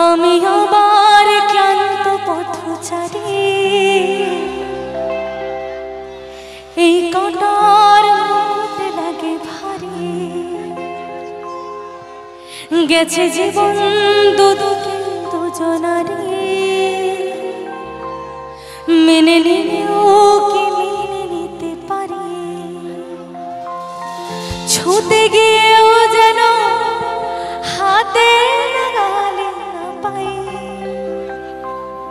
আমি আবার ক্লান্ত পথচারী, এই কাঁটার মুকুট লাগে ভারী। গেছে জীবন দুদিকে দুজনারই, মেনে নিলেও কি মেনে নিতে পারি? ছুতে গিয়েও যেন হাতে লাগালে না পাই।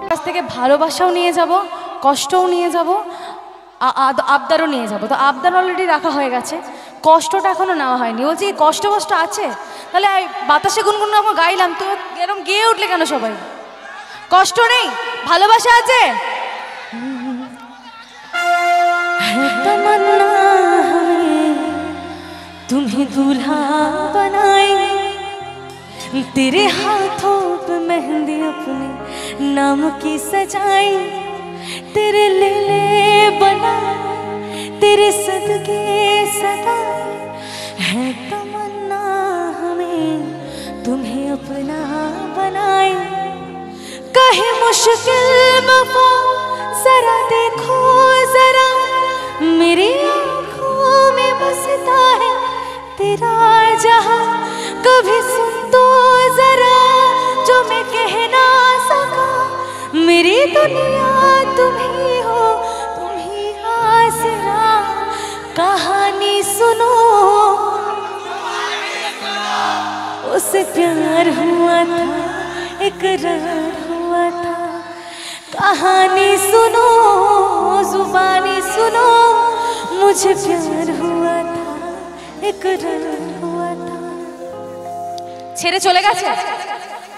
কাছ থেকে ভালোবাসাও নিয়ে যাব, কষ্টও নিয়ে যাব, আবদারও নিয়ে যাব। তো আবদার অলরেডি রাখা হয়ে গেছে, কষ্টটা এখনো নেওয়া হয়নি। বলছি কষ্ট কষ্ট আছে, তাহলে বাতাসে গুনগুন আমরা গাইলাম, তো এরকম গেয়ে উঠলে কেন সবাই? কষ্ট নেই, ভালোবাসা আছে। तमन्ना तुम्हें दूल्हा बनाए, तेरे हाथों पे मेहंदी अपने नाम की सजाई, तेरे ले बना तेरे सदके सदा। है तमन्ना हमें तुम्हें अपना बनाए, कहे मुश्किल वफा जरा देखो जरा, मेरी आँखों में बसता है तेरा जहां। कभी सुन तो जरा जो मैं कह ना सका, मेरी दुनिया तुम ही हो, तुम ही आसरा। कहानी सुनो उसे प्यार हुआ था, इकरार हुआ था। कहानी सुनो जुबानी सुनो, मुझे प्यार हुआ था, इकरार हुआ था। ছেড়ে চলে গেছে,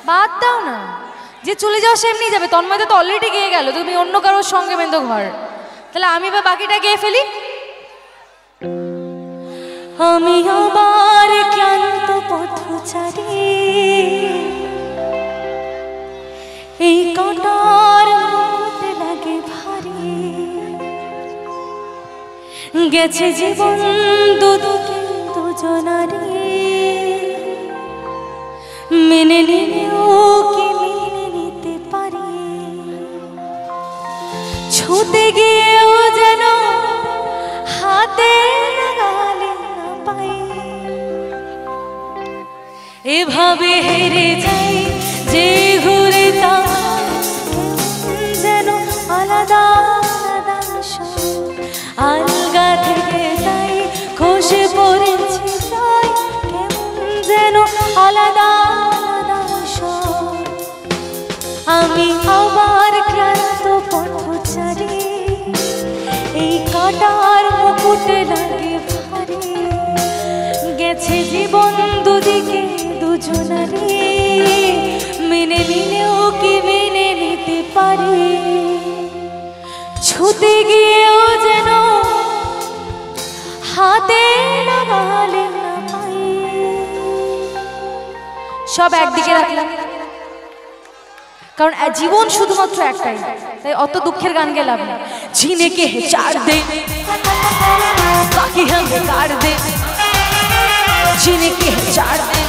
বাদ দাও না, যে চলে যাও সে এমনি যাবে। তন্ময়দা তো অলরেডি গিয়ে গেল, তুমি অন্য কারোর সঙ্গে বেঁধো ঘর, তাহলে আমি বা বাকিটা গিয়ে ফেলি। আমি আবার ক্লান্ত পথচারী, এই কাঁটার মুকুট লাগে ভারী। গেছে জীবন দুদিকে দুজনারই, মেনে নিলেও কি মেনে নিতে পারি? ছুতে গিয়েও যেন হাতে লাগালে না পাই। এভাবে হেরে যাই যে ঘুরে তাকাই, যেন আলাদা আলাদা আলগা থেকে তাই খসে পড়েছি তাই, কেমন যেন আলাদা আলাদা সব। আমি আবার ক্লান্ত পথচারী, এই কাঁটার মুকুট লাগে ভারী। গেছে জীবন দুদিকে দুজনারই, মেনে নিলেও কি মেনে নিতে পারি? ছুতে গিয়েও যেন হাতে লাগালে না পাই। সব একদিকে রাখলাম, কারণ জীবন শুধুমাত্র একটাই, তাই অত দুঃখের গান গে লাভ নেই। जीने के है 4 दिन बाकी हम बेकार दिन, जीने के है 4 दिन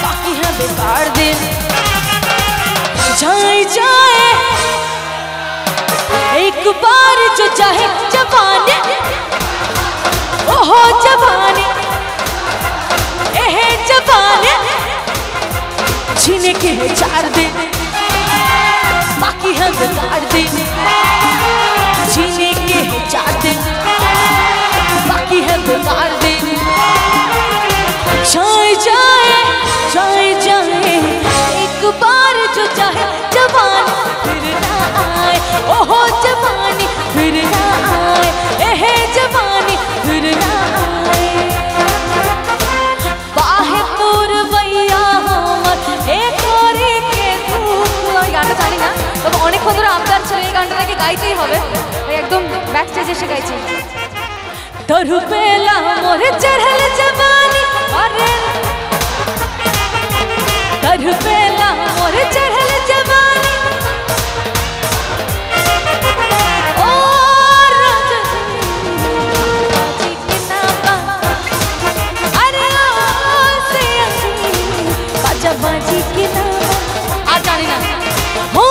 बाकी हम बेकार दिन। जाए जाए एक बार जो चाहे जवानी, ओहो जवानी एह जवानी। जीने के है 4 दिन बाकी हम बेकार दिन, जीने के है 4 दिन बाकी है बेकार दिन। जाए जाए जाए जाए एक बार जो चाहे जवानी फिर ना आए, ओहो जवानी फिर ना आए, एह जवानी फिर ना आए। बाहे पुरवैया हमर एक ओरे के धूप। এই গানটা জানি না, তবে অনেকক্ষণ ধরে আবদার ছিল এই গানটা নাকি গাইতেই হবে, একদম ব্যাক স্টেজে এসে গাইছি। তরু পেলা মোর চढ़ल जवानी, अरे तरू पेला मोर चढ़ल जवानी। ओ राजा जी के नामा, अरे ओ से बाजा बाजी के আর জানি না ও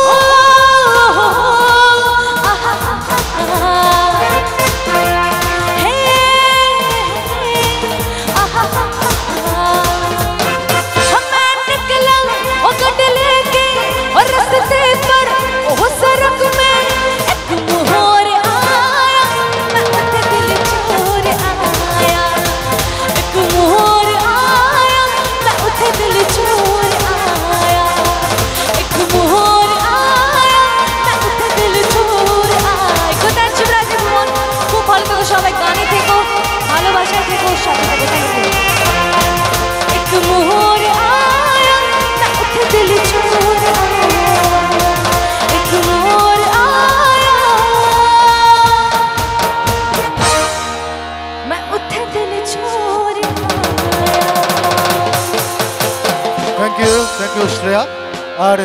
সবাই গানে থেকো, ভালোবাসায় থেকো, সাথে সাথে থেকো। এক মোহর আয়া मैं उठे दिल छोड़ आया, एक मोहर आया मैं उठे दिल छोड़ आया। Thank you Shreya. और